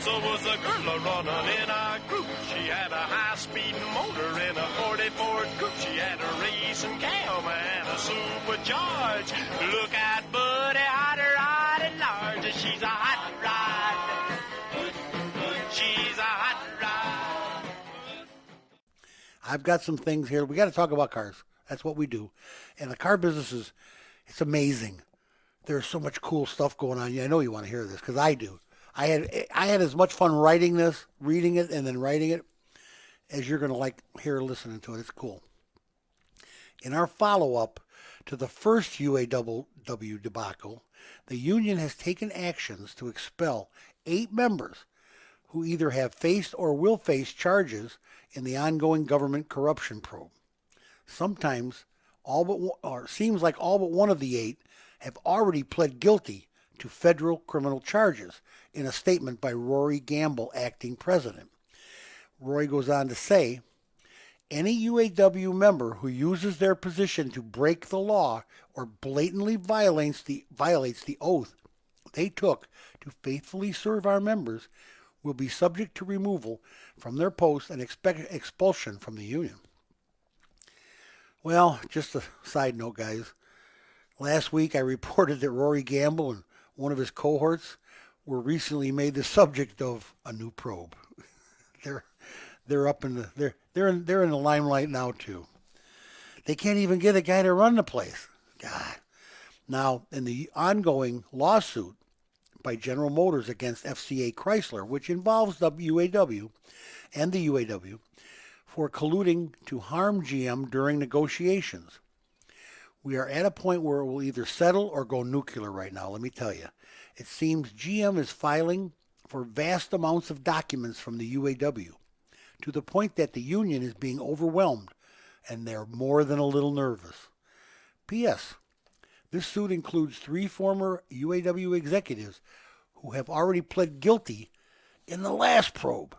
Was a girl running in a group. She had a high-speed motor in a 40 Ford coupe. She had a racing cam and a supercharged. Look at Buddy, hot rod and large. She's a hot rod. She's a hot rod. I've got some things here. We got to talk about cars. That's what we do. And the car business it's amazing. There's so much cool stuff going on. Yeah, I know you want to hear this because I do. I had as much fun writing this, reading it, and then writing it as you're going to like here listening to it. It's cool. In our follow-up to the first UAW debacle, the union has taken actions to expel 8 members who either have faced or will face charges in the ongoing government corruption probe. Sometimes seems like all but one of the 8 have already pled guilty to federal criminal charges in a statement by Rory Gamble, acting president. Rory goes on to say, any UAW member who uses their position to break the law or blatantly violates the oath they took to faithfully serve our members will be subject to removal from their post and expulsion from the union. Well, just a side note, guys. Last week I reported that Rory Gamble and one of his cohorts were recently made the subject of a new probe. They're up in the they're in the limelight now too. They can't even get a guy to run the place. God. Now, in the ongoing lawsuit by General Motors against FCA Chrysler, which involves the UAW and the UAW for colluding to harm GM during negotiations. We are at a point where it will either settle or go nuclear right now, let me tell you. It seems GM is filing for vast amounts of documents from the UAW, to the point that the union is being overwhelmed, and they're more than a little nervous. P.S. This suit includes 3 former UAW executives who have already pled guilty in the last probe.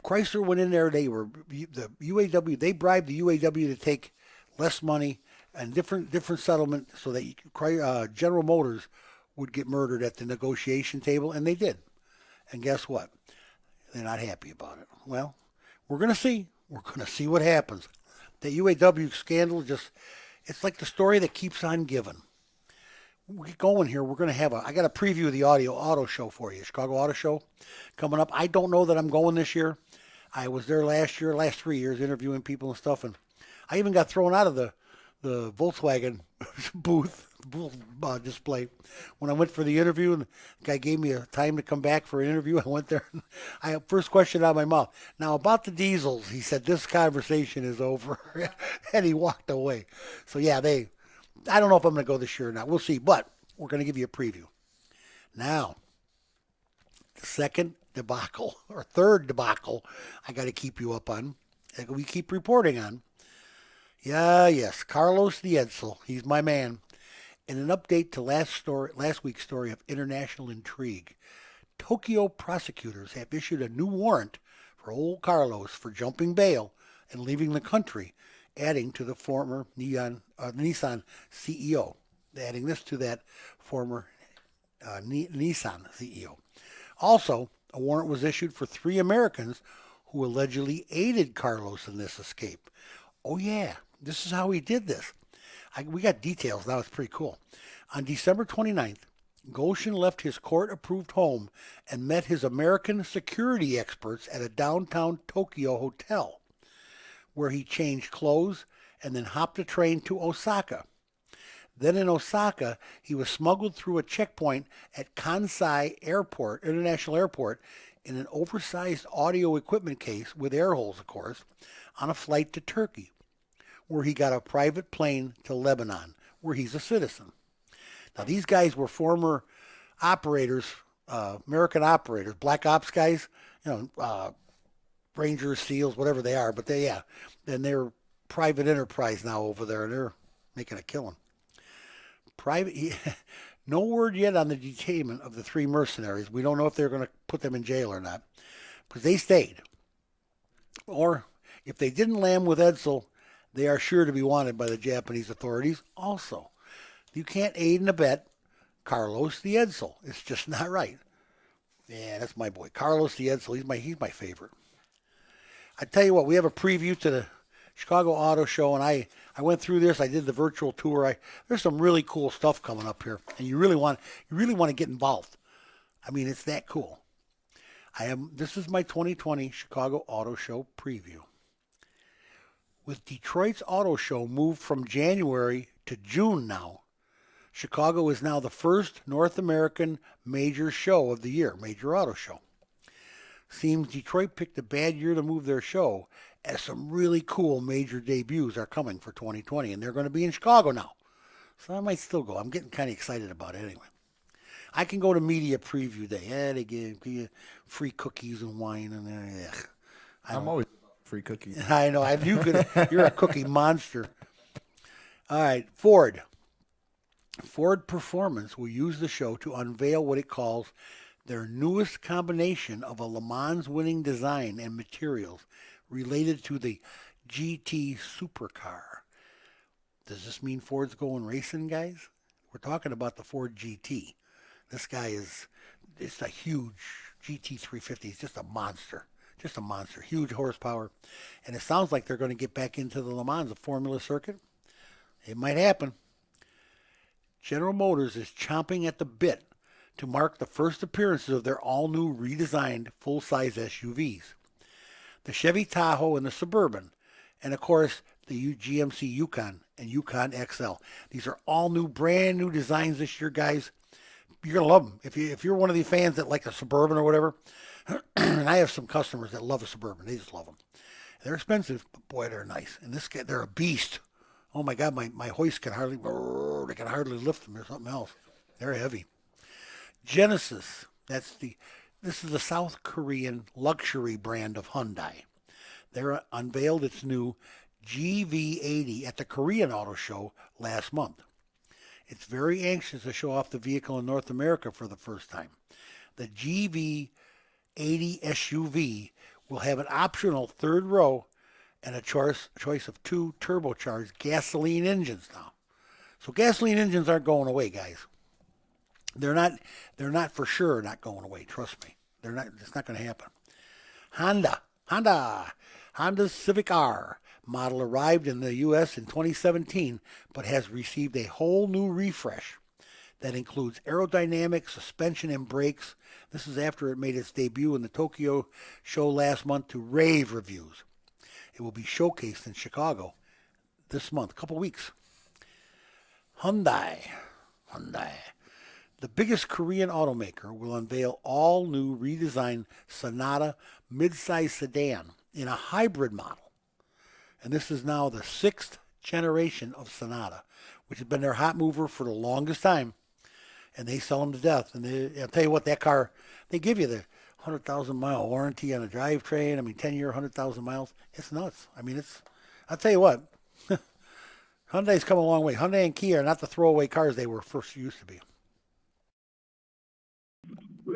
Chrysler went in there, the UAW, they bribed the UAW to take less money and different settlement so that General Motors would get murdered at the negotiation table, and they did. And guess what? They're not happy about it. Well, we're going to see. We're going to see what happens. The UAW scandal it's like the story that keeps on giving. We get going here. We're going to have I got a preview of the auto show for you, Chicago Auto Show coming up. I don't know that I'm going this year. I was there last 3 years interviewing people and stuff, and I even got thrown out of the Volkswagen booth display when I went for the interview, and the guy gave me a time to come back for an interview. I went there, and first question out of my mouth. Now, about the diesels, he said, this conversation is over, and he walked away. So, yeah, I don't know if I'm going to go this year or not. We'll see, but we're going to give you a preview. Now, the second debacle, or third debacle, I got to keep you up on, that we keep reporting on. Yes, Carlos the Edsel. He's my man. In an update to last week's story of international intrigue, Tokyo prosecutors have issued a new warrant for old Carlos for jumping bail and leaving the country, adding to the former Nissan CEO. Adding this to that former Nissan CEO. Also, a warrant was issued for 3 Americans who allegedly aided Carlos in this escape. Oh yeah. This is how he did this. We got details now. It's pretty cool. On December 29th, Goshen left his court-approved home and met his American security experts at a downtown Tokyo hotel, where he changed clothes and then hopped a train to Osaka. Then in Osaka, he was smuggled through a checkpoint at Kansai International Airport, in an oversized audio equipment case with air holes, of course, on a flight to Turkey, where he got a private plane to Lebanon, where he's a citizen. Now, these guys were former operators, American operators, black ops guys, Rangers, SEALs, whatever they are, but they're private enterprise now over there, and they're making a killing. No word yet on the detainment of the 3 mercenaries. We don't know if they're going to put them in jail or not, because they stayed. Or if they didn't land with Edsel, They are sure to be wanted by the Japanese authorities also. You can't aid and abet Carlos the Edsel. It's just not right. Yeah, that's my boy. Carlos the Edsel. He's my favorite. I tell you what, we have a preview to the Chicago Auto Show, and I went through this. I did the virtual tour. There's some really cool stuff coming up here, and you really want to get involved. I mean, it's that cool. This is my 2020 Chicago Auto Show preview. With Detroit's Auto Show moved from January to June now, Chicago is now the first North American major show of the year, major auto show. Seems Detroit picked a bad year to move their show, as some really cool major debuts are coming for 2020, and they're going to be in Chicago now. So I might still go. I'm getting kind of excited about it anyway. I can go to media preview day. Yeah, they give you free cookies and wine, and I'm always free cookies. I know. You're a cookie monster. All right, Ford. Ford Performance will use the show to unveil what it calls their newest combination of a Le Mans winning design and materials related to the GT supercar. Does this mean Ford's going racing, guys? We're talking about the Ford GT. This guy it's a huge GT 350. It's just a monster. Just a monster. Huge horsepower. And it sounds like they're going to get back into the Le Mans, the Formula circuit. It might happen. General Motors is chomping at the bit to mark the first appearances of their all-new redesigned full-size SUVs. The Chevy Tahoe and the Suburban, and of course the GMC Yukon and Yukon XL. These are all new, brand new designs this year, guys. You're going to love them. If you're one of the fans that like a Suburban or whatever, and I have some customers that love a Suburban. They just love them. They're expensive, but boy, they're nice. And they're a beast. Oh my God, my hoist can hardly lift them or something else. They're heavy. Genesis, this is the South Korean luxury brand of Hyundai. They unveiled its new GV80 at the Korean Auto Show last month. It's very anxious to show off the vehicle in North America for the first time. The GV80 SUV will have an optional third row and a choice of two turbocharged gasoline engines now. So gasoline engines aren't going away, guys. They're not for sure not going away. Trust me. It's not going to happen. Honda's Civic R model arrived in the U.S. in 2017, but has received a whole new refresh that includes aerodynamic, suspension, and brakes. This is after it made its debut in the Tokyo show last month to rave reviews. It will be showcased in Chicago this month, a couple weeks. Hyundai. The biggest Korean automaker will unveil all new redesigned Sonata midsize sedan in a hybrid model. And this is now the 6th generation of Sonata, which has been their hot mover for the longest time. And they sell them to death. And I'll tell you what, that car, they give you the 100,000 mile warranty on a drivetrain. 10-year, 100,000 miles. It's nuts. I'll tell you what, Hyundai's come a long way. Hyundai and Kia are not the throwaway cars they were first used to be.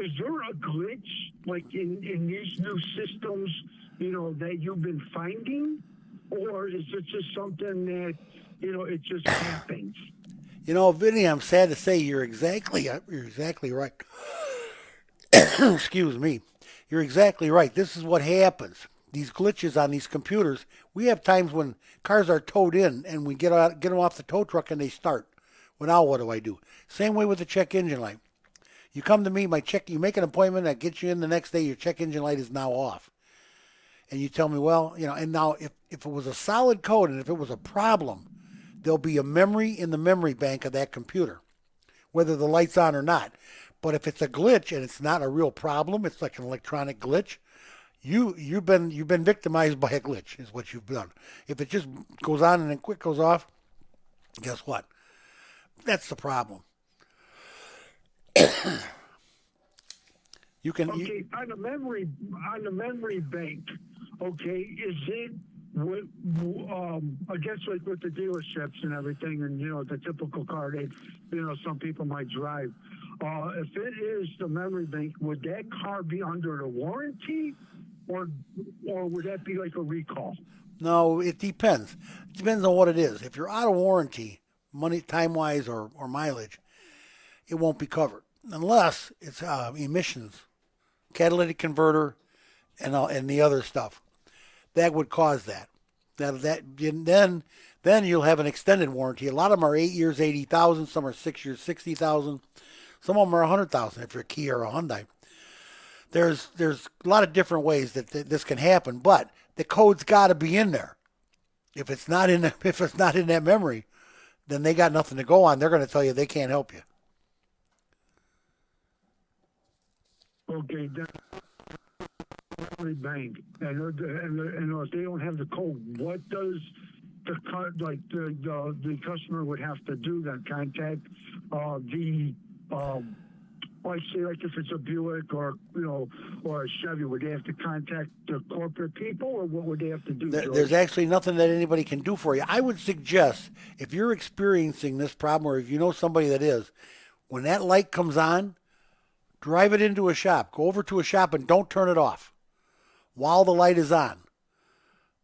Is there a glitch like in these new systems, that you've been finding? Or is it just something that, it just happens? Vinny, I'm sad to say you're exactly right. Excuse me. You're exactly right. This is what happens. These glitches on these computers. We have times when cars are towed in and we get them off the tow truck and they start. Well, now what do? Same way with the check engine light. You come to me, you make an appointment, I get you in the next day, your check engine light is now off. And you tell me, well, and now if it was a solid code and if it was a problem, there'll be a memory in the memory bank of that computer, whether the light's on or not. But if it's a glitch and it's not a real problem, it's like an electronic glitch, you've been victimized by a glitch, is what you've done. If it just goes on and then quick goes off, guess what? That's the problem. On the memory bank. Okay, is it what I guess like with the dealerships and everything, and the typical car that some people might drive. If it is the memory bank, would that car be under the warranty, or would that be like a recall? No, it depends. It depends on what it is. If you're out of warranty, money, time wise, or mileage, it won't be covered unless it's emissions, catalytic converter, and the other stuff. That would cause that. Then you'll have an extended warranty. A lot of them are 8 years, 80,000. Some are 6 years, 60,000. Some of them are 100,000 if you're a Kia or a Hyundai. There's a lot of different ways that this can happen, but the code's got to be in there. If it's not in that memory, then they got nothing to go on. They're going to tell you they can't help you. Okay, bank, and if they don't have the code, what does the customer would have to do then? Contact like say like if it's a Buick or or a Chevy, would they have to contact the corporate people, or what would they have to do? There's actually nothing that anybody can do for you. I would suggest if you're experiencing this problem, or if you know somebody that is, when that light comes on, drive it into a shop. Go over to a shop and don't turn it off while the light is on,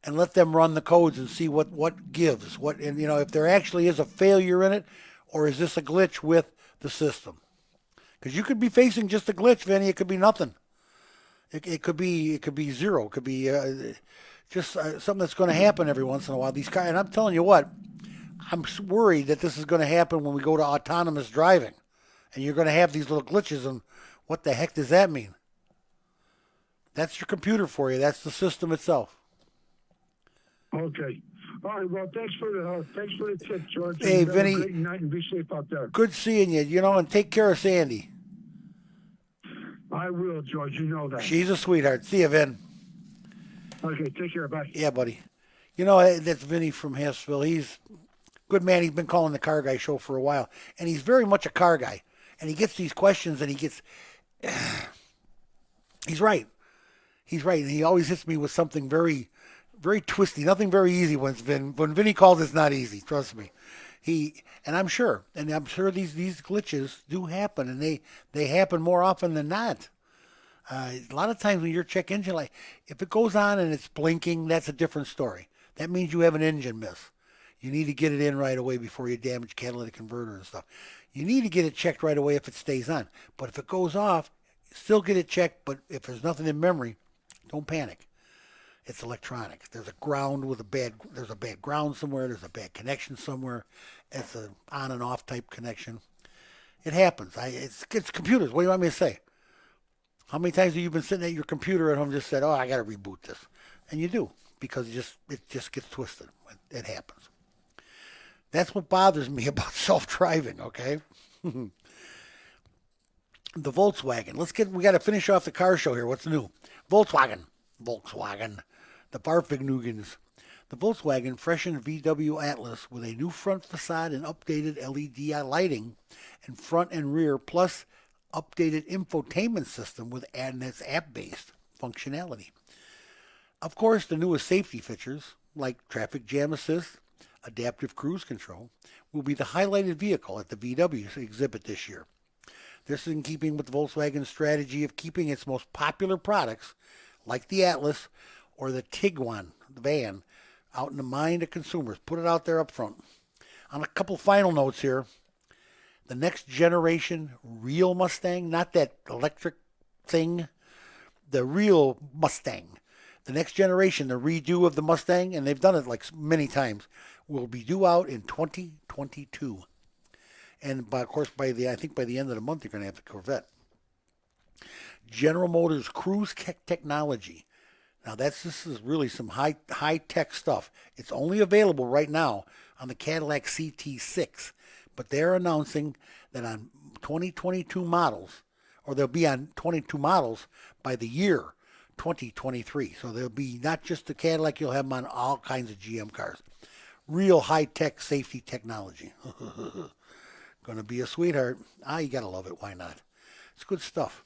and let them run the codes and see what gives. And if there actually is a failure in it, or is this a glitch with the system? Because you could be facing just a glitch, Vinny. It could be nothing. It could be zero. It could be just something that's going to happen every once in a while. These cars, and I'm telling you what, I'm worried that this is going to happen when we go to autonomous driving, and you're going to have these little glitches. And what the heck does that mean? That's your computer for you. That's the system itself. Okay. All right. Well, thanks for the tip, George. Hey, Vinny. Have a great night and be safe out there. Good seeing you. And take care of Sandy. I will, George. You know that. She's a sweetheart. See you, Vin. Okay. Take care. Bye. Yeah, buddy. That's Vinny from Hassville. He's a good man. He's been calling the Car Guy show for a while, and he's very much a car guy. And he gets these questions, and he's right. He's right, and he always hits me with something very, very twisty. Nothing very easy when Vinny calls. It's not easy. Trust me. I'm sure these glitches do happen, and they happen more often than not. A lot of times when your check engine light, if it goes on and it's blinking, that's a different story. That means you have an engine miss. You need to get it in right away before you damage catalytic converter and stuff. You need to get it checked right away if it stays on. But if it goes off, still get it checked. But if there's nothing in memory, don't panic. It's electronic. There's a bad ground somewhere. There's a bad connection somewhere. It's an on and off type connection. It happens. It's computers. What do you want me to say? How many times have you been sitting at your computer at home and just said, "Oh, I got to reboot this," and you do, because it just gets twisted. It happens. That's what bothers me about self-driving. Okay. The Volkswagen. We got to finish off the car show here. What's new? Volkswagen. The Barfignugens. The Volkswagen freshened VW Atlas with a new front facade and updated LED lighting in front and rear, plus updated infotainment system and its app-based functionality. Of course, the newest safety features, like traffic jam assist, adaptive cruise control, will be the highlighted vehicle at the VW exhibit this year. This is in keeping with Volkswagen's strategy of keeping its most popular products, like the Atlas or the Tiguan, the van, out in the mind of consumers. Put it out there up front. On a couple final notes here, the next generation real Mustang, not that electric thing, the real Mustang. The next generation, the redo of the Mustang, and they've done it like many times, will be due out in 2022. And of course, by the end of the month, you're going to have the Corvette. General Motors Cruise Technology. Now this is really some high tech stuff. It's only available right now on the Cadillac CT6, but they're announcing that on 2022 models, or they'll be on 22 models by the year 2023. So they'll be not just the Cadillac, you'll have them on all kinds of GM cars. Real high tech safety technology. Gonna be a sweetheart. You gotta love it. Why not? It's good stuff.